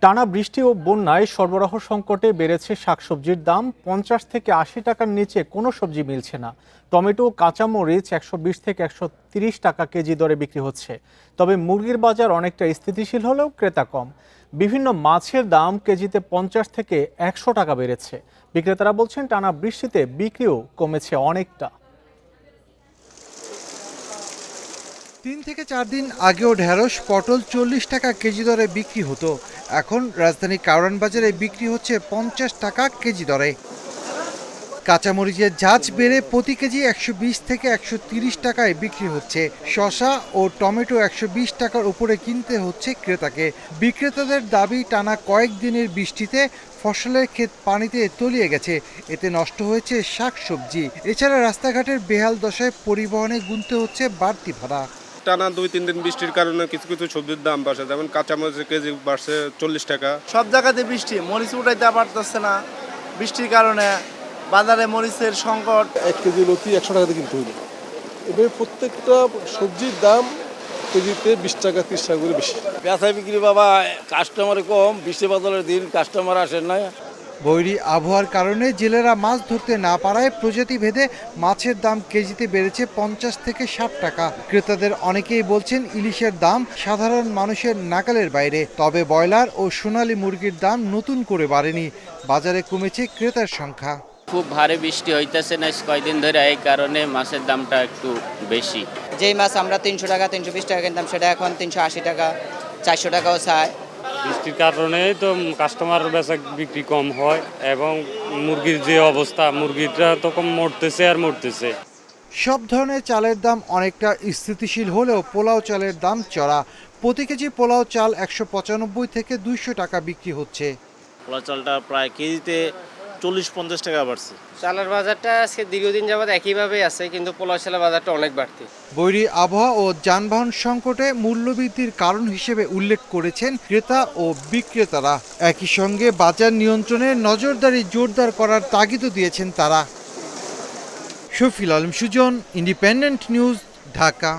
টানা বৃষ্টি ও বন্যায় সরবরাহ সংকটে বেড়েছে শাকসবজির দাম। 50 থেকে 80 টাকার নিচে কোনো সবজি মিলছে না। টমেটো, কাঁচামরিচ 120 থেকে 130 টাকা কেজি দরে বিক্রি হচ্ছে। তবে মুরগির বাজার অনেকটা স্থিতিশীল হলেও ক্রেতা কম। বিভিন্ন মাছের দাম কেজিতে 50 থেকে 100 টাকা বেড়েছে। বিক্রেতারা বলছেন টানা বৃষ্টিতে বিক্রিও কমেছে অনেকটা। 3 থেকে 4 দিন আগেও ঢেঁড়স, পটল 40 টাকা কেজি দরে বিক্রি হতো। এখন রাজধানী কারওয়ান বাজারে বিক্রি হচ্ছে 50 টাকা কেজি দরে। কাঁচামরিচের ঝাঁজ বেড়ে প্রতি কেজি 120 থেকে 130 টাকায় বিক্রি হচ্ছে। শসা ও টমেটো 120 টাকার উপরে কিনতে হচ্ছে ক্রেতাকে। বিক্রেতাদের দাবি, টানা কয়েকদিনের বৃষ্টিতে ফসলের ক্ষেত পানিতে তলিয়ে গেছে, এতে নষ্ট হয়েছে শাকসবজি। এছাড়া রাস্তাঘাটের বেহাল দশায় পরিবহনে গুনতে হচ্ছে বাড়তি ভাড়া। টানা 2-3 দিন বৃষ্টির কারণে কিছু কিছু সবজির দাম বাড়ছে, যেমন কাঁচামরিচের কেজি বাড়ছে 40 টাকা। সব জায়গাতে বৃষ্টি, মরিচ উঠাইতে পারতেছে না বৃষ্টির কারণে। বাজারে মরিচের সংকট। 1 কেজি লতি 100 টাকাতে কিনতে হইল। এবার প্রত্যেকটা সবজির দাম কেজিতে 20 টাকা 30 টাকা করে বেশি। বেচা বিক্রি বাবা, কাস্টমার কম, বৃষ্টি বাদলের দিন কাস্টমার আসেন না। বৈরী আবহাওয়ার কারণে জেলেরা মাছ ধরতে না পারায় প্রজাতি ভেদে মাছের দাম কেজিতে বেড়েছে 50 থেকে 60 টাকা। ক্রেতাদের অনেকেই বলছেন ইলিশের দাম সাধারণ মানুষের নাগালের বাইরে। তবে ব্রয়লার ও সোনালী মুরগির দাম নতুন করে বাড়েনি। বাজারে কমেছে ক্রেতার সংখ্যা। খুব ভারী বৃষ্টি হইতেছে না কয়দিন ধরে, এই কারণে মাছের দামটা একটু বেশি। যেই মাছ আমরা 300 টাকা 320 টাকা কিনতাম, সেটা এখন 380 টাকা 400 টাকাও চায়। বৃষ্টির কারণে তো কাস্টমার বেচা বিক্রি কম হয়, এবং মুরগির যে অবস্থা, মুরগিটা তো কম মরতেছে আর মরতেছে। সব ধরনের চালের দাম অনেকটা স্থিতিশীল হলেও পোলাও চালের দাম চড়া। প্রতি কেজি পোলাও চাল 195 থেকে 200 টাকা বিক্রি হচ্ছে। পোলাও চালটা প্রায় কেজিতে 40-50 টাকা বাড়ছে। চালের বাজারটা আজকে দীর্ঘদিন যাবৎ একইভাবেই আছে, কিন্তু পোলাও চালের বাজারটা অনেক বাড়তি। বৈরী আবহাওয়া ও যানবাহন সংকটে মূল্যবৃদ্ধির কারণ হিসেবে উল্লেখ করেছেন ক্রেতা ও বিক্রেতারা। একই সঙ্গে বাজার নিয়ন্ত্রণে নজরদারি জোরদার করার তাগিদও দিয়েছেন তারা। Shafil Alam Sujan, independent news, Dhaka.